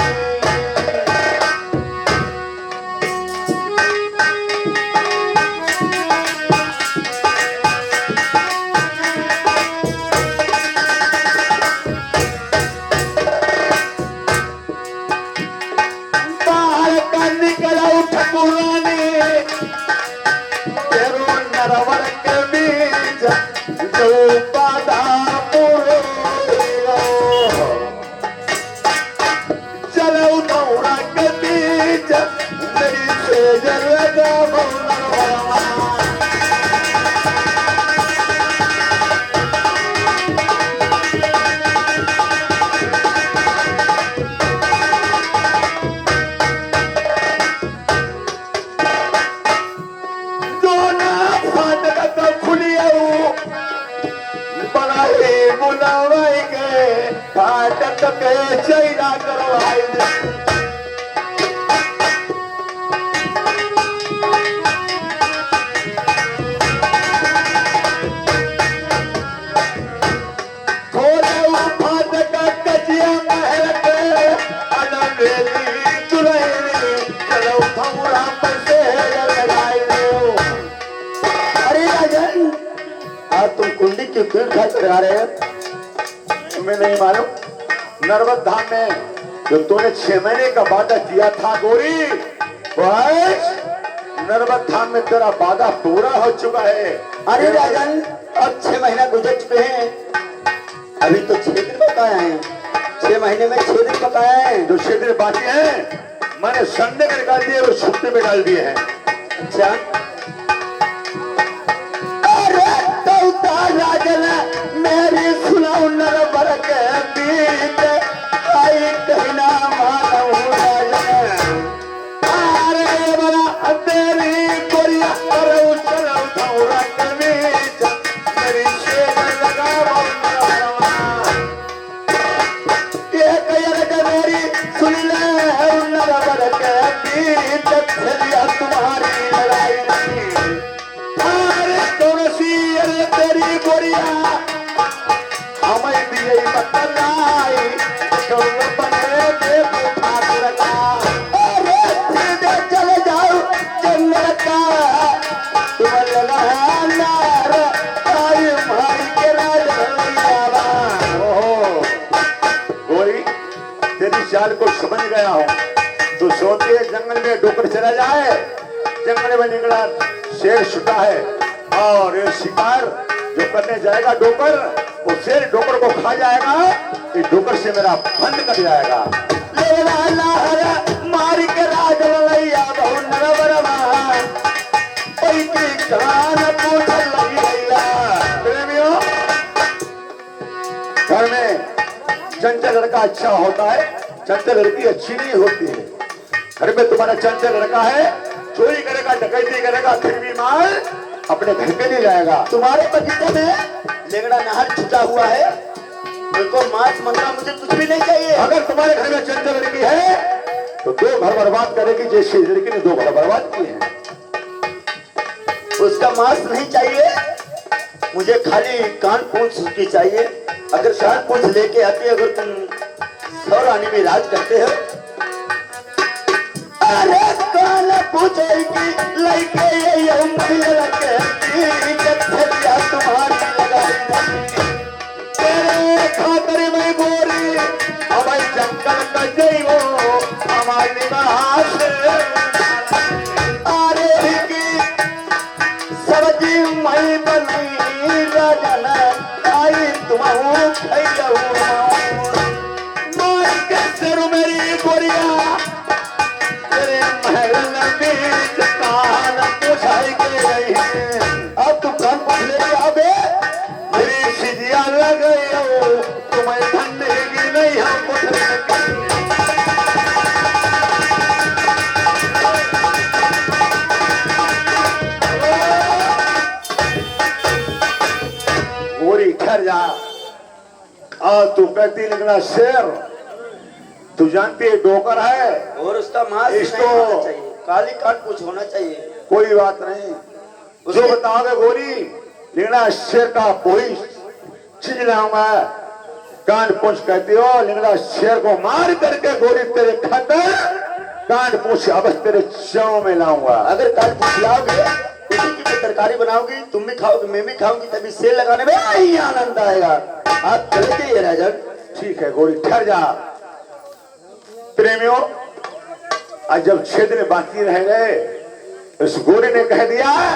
तुम कुंडी क्यों खा रहे हैं? तुम्हें नहीं मालूम नर्मद धाम में जो तूने 6 महीने का वादा किया था गोरी, नर्मद धाम में तेरा वादा पूरा हो चुका है। अरे राजन, अब 6 महीना गुजर चुके हैं, अभी तो 6 दिन बकाया हैं। 6 महीने में 6 दिन बकाया हैं। जो 6 दिन बाकी हैं मैंने संडे में निकाल दिए, वो छुट्टी में डाल दिए हैं। अच्छा, अरे तो राजन मेरी सुनाओ नरबर के बीच आई कहना मानव राजन। अरे बड़ा तेरी गोरिया करो चलो थोड़ा के बीच मेरी शेर लगा एक यार मेरी सुन ले नरबर के बीच चलिया तुम्हारी लड़ाई नहीं। अरे तुलसी तेरी गोरिया हमें भी यही बतलाई बने देखो ठाकुर का। अरे सीधे चले जाओ जन्नत का तुम लगा है नार आई भाई के राजा। ओहो गोरी, तेरी चाल को समझ गया हूँ। तू सोते जंगल में डोकर चला जाए, जंगल में निकला शेर छुटा है और ये शिकार जो करने जाएगा डोकर, वो शेर डोकर को खा जाएगा, इस डोकर से मेरा बंद कर जाएगा। मार के राज लैया बहु नरबरमा कान पूछ लैया। प्रेमियों, घर में चंचल लड़का अच्छा होता है, चंचल लड़की अच्छी नहीं होती है। घर में तुम्हारा चंचल लड़का है, चोरी करेगा, डकैती करेगा, फिर भी माल अपने घर पे नहीं जाएगा। तुम्हारे बगीचे में लेगड़ा नहर छुटा हुआ है, उनको मांस मंगा मुझे कुछ भी नहीं चाहिए। अगर तुम्हारे घर में चंचल लड़की है तो 2 घर बर्बाद करेगी, जैसे लड़की ने 2 घर बर्बाद किए हैं। उसका मांस नहीं चाहिए मुझे, खाली कान पूंछ उसकी चाहिए। अगर कान पूंछ लेके आती, अगर तुम 100 रानी में राज करते हो, अरे कान पूछेगी लड़के ये तुम्हारी लगाई तेरे खातर में गोरी अब जंगल का जइबो हमारे निवास। अरे की सब्जी मई बनी राजन आई तुम्हारू खैलू मार के सिर मेरी गोरिया तेरे महल में बीच कान पूछाई के कहती है लिंगड़ा शेर। तू जानती है डोकर है और उसका मांस इसको- नहीं होना चाहिए, काली काट कुछ होना चाहिए। कोई बात नहीं, जो बताओगे गोरी लिंगड़ा शेर का कोई चीज लाऊंगा। कान पूछ कहती हो लिंगड़ा शेर को मार करके गोरी तेरे खातर कान पूछ अब तेरे चाव में लाऊंगा। अगर काट कुछ लाओगे, उसी की तो तरकारी बनाओगी, तुम भी खाओगे, मैं भी खाऊंगी, तभी सेल लगाने में ही आनंद आएगा। आप चले जाइए राजन। ठीक है गोरी ठहर जा। प्रेमियों, आज जब 6 दिन बाकी रह गए, उस गोरी ने कह दिया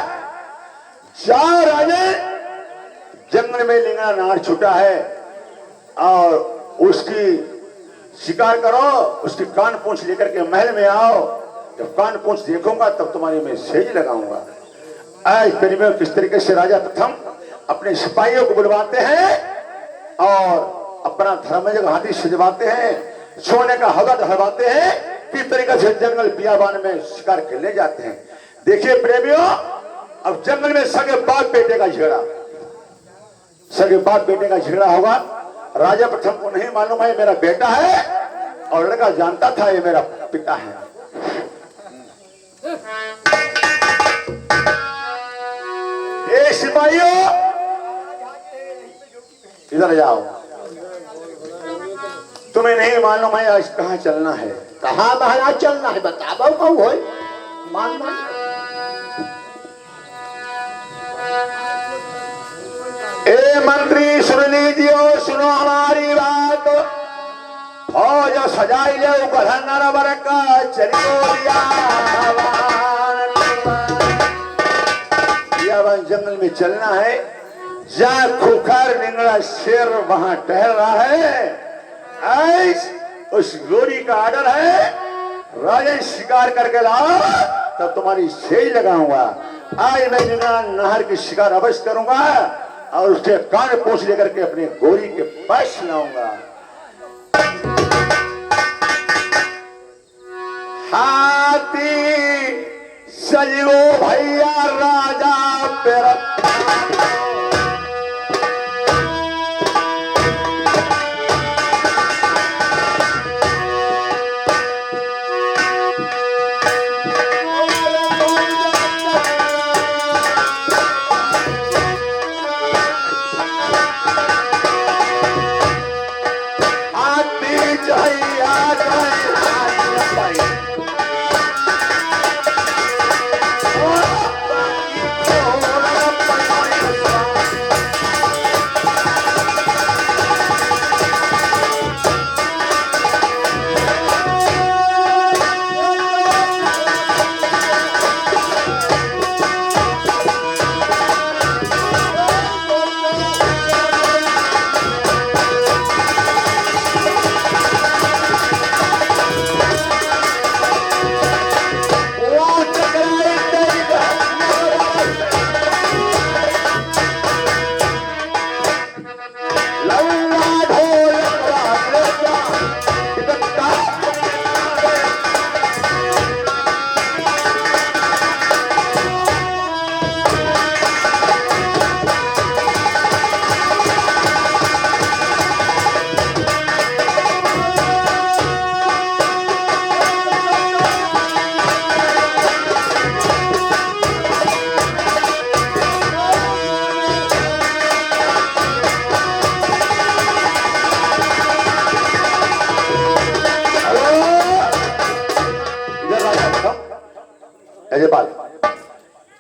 चार राजे जंगल में लिंगड़ा नार छूटा है और उसकी शिकार करो, उसकी कान पूंछ लेकर के महल में आओ। जब कान पूंछ देखूंगा तब तुम्हारी मैं सेज लगाऊंगा। आज प्रेमियों किस तरीके से राजा प्रथम अपने सिपाहियों को बुलवाते हैं और अपना धर्मजग हाथी सजवाते हैं, सोने का हवा ढलवाते हैं, किस तरीके से जंगल बियाबान में शिकार खेलने जाते हैं। देखिए प्रेमियों, अब जंगल में सगे बाप बेटे का झगड़ा, सगे बाप बेटे का झगड़ा होगा। राजा प्रथम को नहीं मालूम है मेरा बेटा है और लड़का जानता था ये मेरा पिता है। ए सिपाहियों इधर जाओ, तुम्हें नहीं मालूम है आज कहाँ चलना है? कहाँ महाराज चलना है बताओ कहू हो मान मान। ए मंत्री सुन लीजिए, सुनो हमारी बात। फौज सजाई ले गधनर बरका चलियो बियाबान जंगल में चलना है। जहाँ खुखर लिंगड़ा शेर वहां टहल रहा है, उस गोरी का आर्डर है राजा शिकार करके लाओ तब तुम्हारी सेज लगाऊंगा। आज मैं लिंगड़ा नहर की शिकार अवश्य करूंगा और उसके कान पूछ लेकर के अपने गोरी के पास लाऊंगा। हाथी सजगो भैया राजा पेरा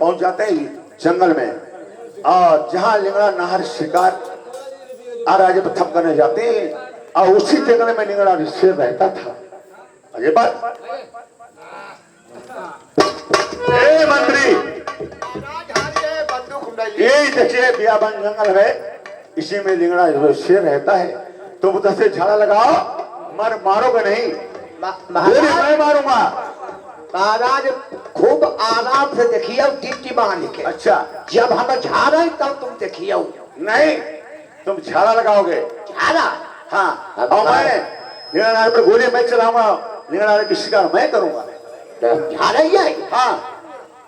पहुंच जाते हैं जंगल में और जहां लिंगड़ा नहर शिकार राजा प्रथम करने जाते हैं और उसी जंगल में लिंगड़ा शेर रहता था। अजय बात ए मंत्री, यही देखिए बियाबान जंगल है, इसी में लिंगड़ा शेर रहता है। तुम उधर से झाड़ा लगाओ, मारोगे नहीं? मैं मारूंगा। महाराज खूब आराम से देखिए टिप्टी बांध के। अच्छा, जब हम झाड़ा तब तुम देखिए। नहीं, तुम झाड़ा लगाओगे। झाड़ा? हाँ, और मैं लिंगड़ा पर गोली मैं चलाऊंगा, लिंगड़ा की शिकार मैं करूंगा। झाड़ा ही है? हाँ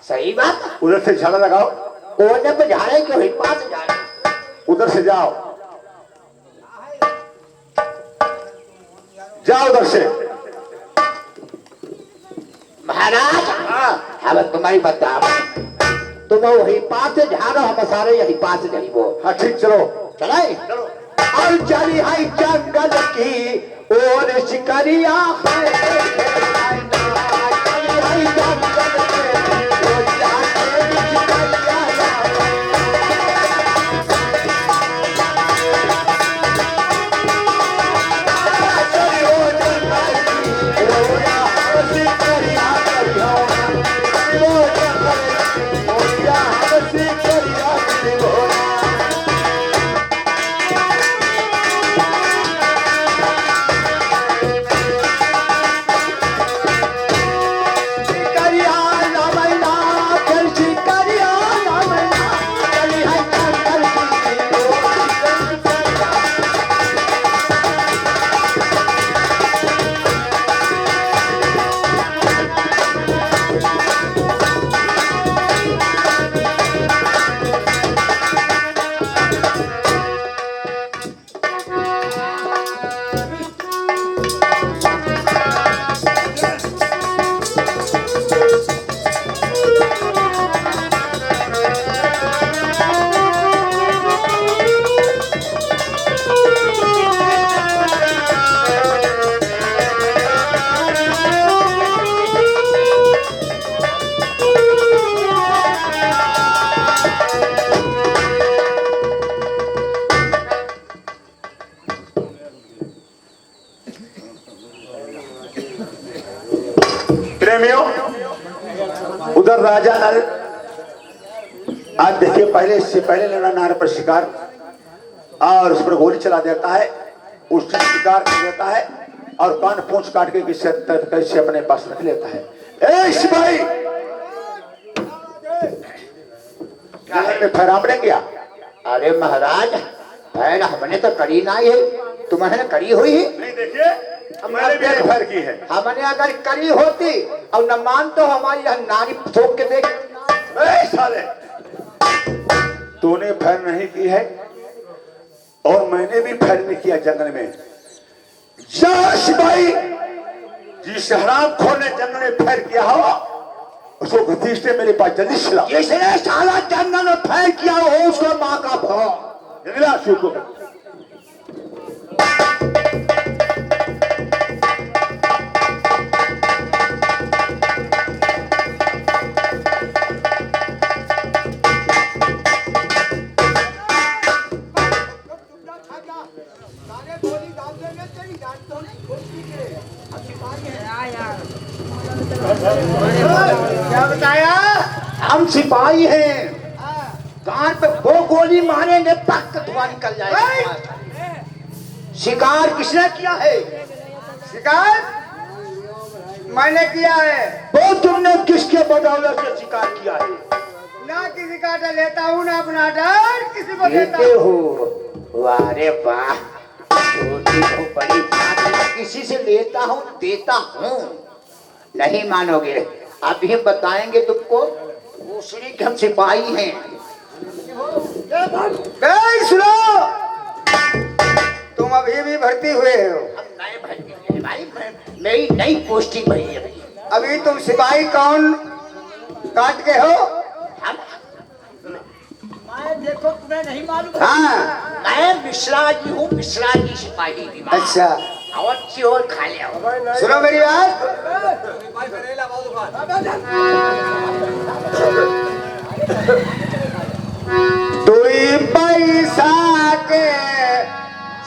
सही बात। उधर से झाड़ा लगाओ। कोने पे झाड़े क्यों? पास झाड़े। उधर से जाओ। जाओ उधर से। महाराज हाँ अब तुम्हारी बता, तुम वही पास झाड़ो, हम सारे यही पास जाई वो। हाँ ठीक, चलो चले चलो। और चली है जंगल की और शिकारिया प्रेमियों, उधर राजा नल, आज देखिए पहले, इससे पहले लड़ा नार पर शिकार और उस पर गोली चला देता है, उससे शिकार कर देता है और कान पूंछ काट के कैसे अपने पास रख लेता है। ए सिपाही, फैर आपने किया? अरे महाराज फैर हमने तो करी ना है, तुम्हें करी हुई है। नहीं, देखिए मैंने भी एक फैर की है। हमने अगर करी होती और न मान तो हमारी नारी ठोक के देख। ए साले, तूने फैर नहीं की है और मैंने भी फैर नहीं किया जंगल में। जा सिपाही, जिस हरामखोर ने जंगल में फैर किया हो उसको घसीटते मेरे पास जल्दी चला। जिसने साला जंगल में फैर किया हो उसको माँ का भाव। जल्दी शुरू। क्या बताया? हम सिपाही हैं, कान पे वो गोली मारेंगे पक धुआं निकल जाएगा। शिकार किसने किया है? शिकार मैंने किया है। वो तुमने किसके बदौलत से शिकार किया है? ना किसी का डर लेता हूँ ना अपना डर किसी को देता देते हूँ। हो? वारे वाह, छोटी हो बड़ी बात है। किसी से लेता हूँ देता हूँ, नहीं मानोगे। अभी बताएंगे तुमको, दूसरी के हम सिपाही हैं। सुनो, तुम अभी भी भर्ती हुए हो। हम नए भर्ती हैं भाई, मेरी नई पोस्टिंग भरी है भाई। अभी तुम सिपाही कौन काट के हो? हम मैं देखो तुम्हें नहीं मालूम। हाँ, मैं मिश्रा जी हूँ, मिश्रा जी सिपाही भी। अच्छा और चोर खा लिया। सुनो मेरी बात, दुई पैसा के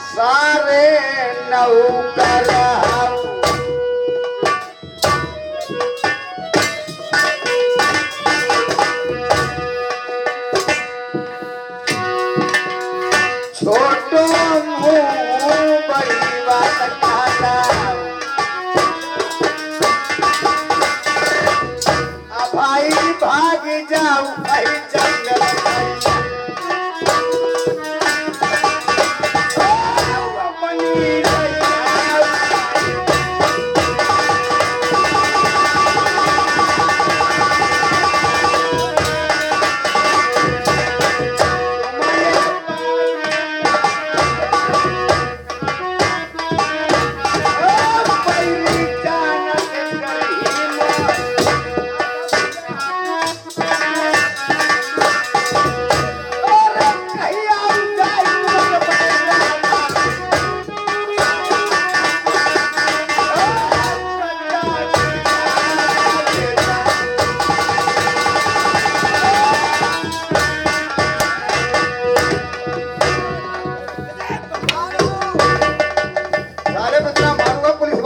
सारे नौकर हम। छोटो मुंह बड़ी बात कहता, अब भाई भाग जाऊ भाई जंगल अपनी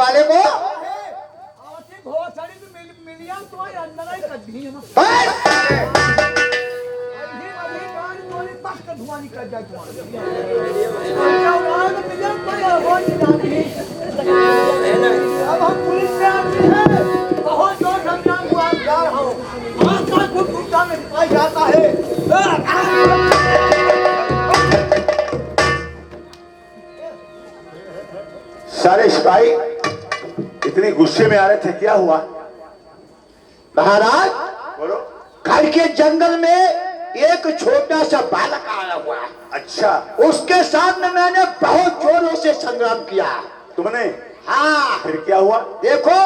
वाले को जाता है। सारे सिपाही इतनी गुस्से में आ रहे थे, क्या हुआ? महाराज बोलो। घर के जंगल में एक छोटा सा बालक आया हुआ है। अच्छा, उसके साथ में मैंने बहुत जोरों से संग्राम किया। तुमने? हाँ, फिर क्या हुआ? देखो,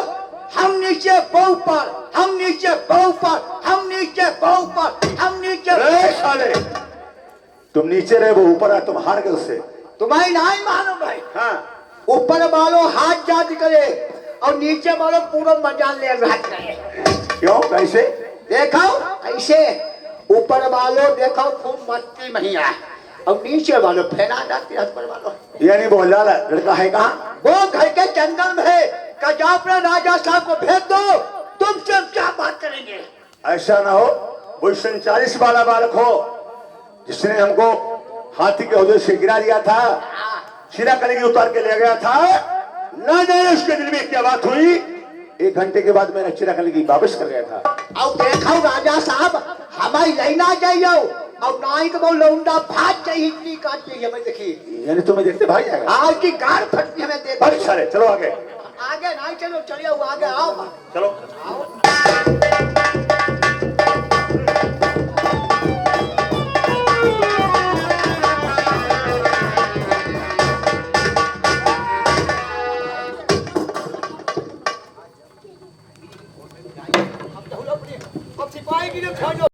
हम नीचे बहु पर, हम नीचे बहु पर, हम नीचे बहु पर, हम नीचे। ए साले, तुम नीचे रहे, वो ऊपर आया, तुम हार गए उससे। तुम्हारी नहीं मालूम भाई। हाँ, ऊपर वालों हाथ जात करे और नीचे वालों पूरा मजा ले रहा करे। क्यों, कैसे? देखो ऐसे, ऊपर वालों देखो खूब मस्ती में है और नीचे वालों फैला जाती है। ऊपर वालों यानी वो लाला लड़का है कहाँ? वो घर के जंगल में है। का जाओ अपने राजा साहब को भेज दो, तुमसे क्या बात करेंगे। ऐसा ना हो वो 47 वाला बालक हो जिसने हमको हाथी के हौजे से गिरा दिया था, सीधा कलेगी उतार के ले गया था। ना जाने उसके दिल में क्या बात हुई, 1 घंटे के बाद मेरा चिरा कलेगी वापस कर गया था। अब देखो राजा साहब, हमारी लेना चाहिए और नाई तो वो लौंडा भाग चाहिए, इतनी काट चाहिए। मैं देखिए, यानी तुम्हें देखते भाग जाएगा। आज की गाड़ फटती हमें देख। भाग सारे, चलो आगे। आगे नहीं चलो, चलिए आगे आओ। चलो। अब सिपाही की जो